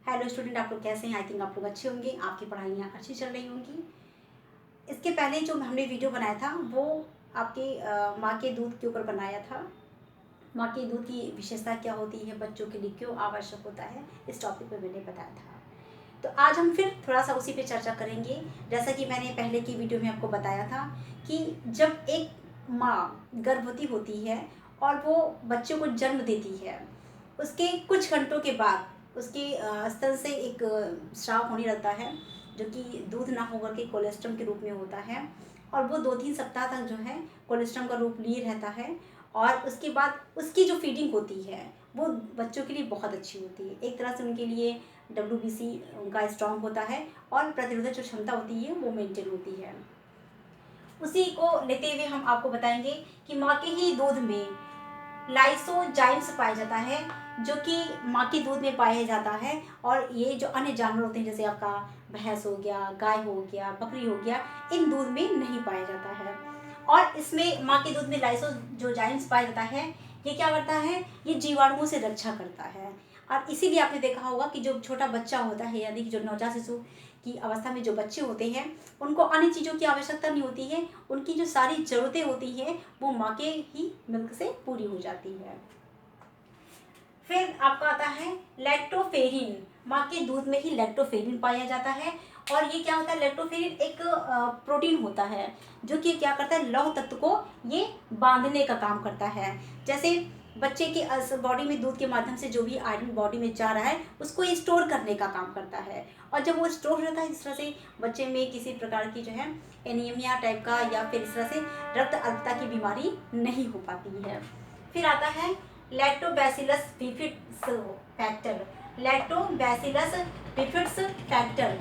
Hello student, आप लोग कैसे हैं? आई थिंक आप लोग अच्छे होंगे, आपकी पढ़ाइयाँ अच्छी चल रही होंगी। इसके पहले जो हमने वीडियो बनाया था वो आपके माँ के दूध के ऊपर बनाया था। माँ के दूध की विशेषता क्या होती है, बच्चों के लिए क्यों आवश्यक होता है, इस टॉपिक पर मैंने बताया था। तो आज हम फिर थोड़ा सा उसी पे चर्चा करेंगे। जैसा कि मैंने पहले की वीडियो में आपको बताया था कि जब एक माँ गर्भवती होती है और वो बच्चे को जन्म देती है, उसके कुछ घंटों के बाद उसके स्तन से एक स्राव होने लगता है, जो कि दूध ना होकर के कोलेस्ट्रम के रूप में होता है। और वो 2-3 सप्ताह तक जो है कोलेस्ट्रम का रूप लिए रहता है। और उसके बाद उसकी जो फीडिंग होती है वो बच्चों के लिए बहुत अच्छी होती है। एक तरह से उनके लिए WBC उनका स्ट्रांग होता है और प्रतिरोधक जो क्षमता होती है वो मेंटेन होती है। उसी को लेते हुए हम आपको बताएंगे कि माँ के ही दूध में लाइसोजाइम्स पाया जाता है, जो कि माँ के दूध में पाया जाता है। और ये जो अन्य जानवर होते हैं, जैसे आपका भैंस हो गया, गाय हो गया, बकरी हो गया, इन दूध में नहीं पाया जाता है। और इसमें माँ के दूध में लाइसोजाइम्स पाया जाता है। ये क्या करता है? ये जीवाणुओं से रक्षा करता है। और इसीलिए आपने देखा होगा कि जो छोटा बच्चा होता है, यानी कि जो नवजात शिशु की अवस्था में जो बच्चे होते हैं, उनको अन्य चीज़ों की आवश्यकता नहीं होती है। उनकी जो सारी ज़रूरतें होती हैं वो माँ के ही मिल्क से पूरी हो जाती है। फिर आपका आता है लैक्टोफेरिन। माँ के दूध में ही लैक्टोफेरिन पाया जाता है। और ये क्या होता है? लैक्टोफेरिन एक प्रोटीन होता है जो कि क्या करता है, लौह तत्व को ये बांधने का काम करता है। जैसे बच्चे के बॉडी में दूध के माध्यम से जो भी आयरन बॉडी में जा रहा है उसको ये स्टोर करने का काम करता है। और जब वो स्टोर हो जाता है, इस तरह से बच्चे में किसी प्रकार की जो है एनीमिया टाइप का या फिर इस तरह से रक्त अल्पता की बीमारी नहीं हो पाती है। फिर आता है lactobacillus bifidus factor. Lactobacillus bifidus factor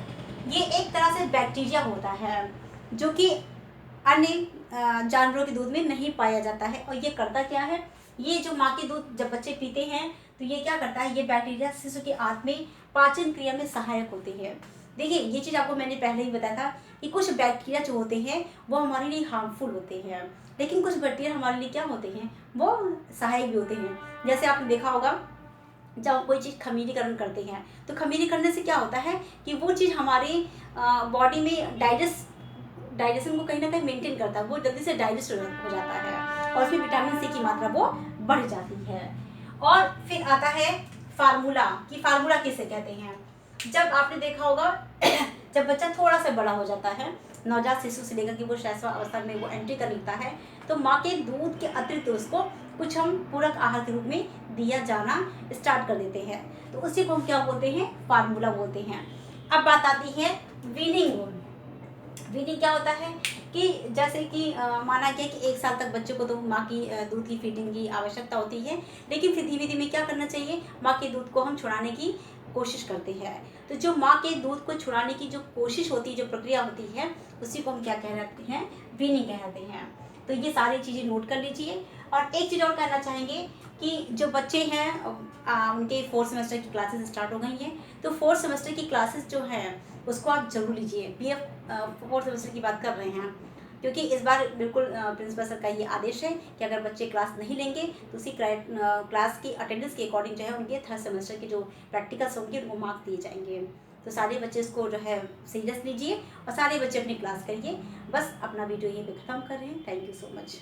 ये एक तरह से बैक्टीरिया होता है जो कि अन्य जानवरों के दूध में नहीं पाया जाता है। और ये करता क्या है? ये जो माँ के दूध जब बच्चे पीते हैं तो ये क्या करता है, ये बैक्टीरिया शिशु के आंत में पाचन क्रिया में सहायक होते हैं। देखिए, ये चीज़ आपको मैंने पहले ही बताया था कि कुछ बैक्टीरिया जो होते हैं वो हमारे लिए हार्मफुल होते हैं, लेकिन कुछ बैक्टीरिया हमारे लिए क्या होते हैं, वो सहायक भी होते हैं। जैसे आपने देखा होगा, जब हम कोई चीज़ खमीरीकरण करते हैं तो खमीरी करने से क्या होता है कि वो चीज़ हमारे बॉडी में डाइजेशन को कहीं ना कहीं मेंटेन करता है, वो जल्दी से डाइजेस्ट हो जाता है और उसमें विटामिन सी की मात्रा वो बढ़ जाती है। और फिर आता है फार्मूला। कि फार्मूला किसे कहते हैं? जब आपने देखा होगा जब बच्चा थोड़ा सा बड़ा हो जाता है, नवजात शिशु से लेकर के वो शैशव अवस्था में वो एंट्री कर लेता है, तो माँ के दूध के अतिरिक्त उसको कुछ हम पूरक आहार के रूप में दिया जाना स्टार्ट कर देते हैं। तो उसी को हम क्या बोलते हैं? फार्मूला बोलते हैं। अब बात आती है वीनिंग। वीनिंग क्या होता है कि जैसे कि माना गया कि 1 साल तक बच्चे को तो माँ की दूध की फीडिंग की आवश्यकता होती है, लेकिन फिर धीमे धीमे क्या करना चाहिए, माँ के दूध को हम छुड़ाने की कोशिश करते हैं। तो जो माँ के दूध को छुड़ाने की जो कोशिश होती है, जो प्रक्रिया होती है, उसी को हम क्या कहते हैं? वीनिंग कहते हैं। तो ये सारी चीज़ें नोट कर लीजिए। और एक चीज़ और कहना चाहेंगे कि जो बच्चे हैं उनके 4th सेमेस्टर की क्लासेस स्टार्ट हो गई हैं, तो 4th सेमेस्टर की क्लासेस जो हैं उसको आप जरूर लीजिए। BF 4th सेमेस्टर की बात कर रहे हैं, क्योंकि इस बार बिल्कुल प्रिंसिपल सर का ये आदेश है कि अगर बच्चे क्लास नहीं लेंगे तो उसी क्लास की अटेंडेंस के अकॉर्डिंग जो है उनके 3rd सेमेस्टर के जो प्रैक्टिकल्स होंगे उनको मार्क दिए जाएंगे। तो सारे बच्चे इसको जो है सीरियस लीजिए और सारे बच्चे अपनी क्लास करिए। बस अपना वीडियो यहीं पे ख़त्म कर रहे हैं। Thank you so much.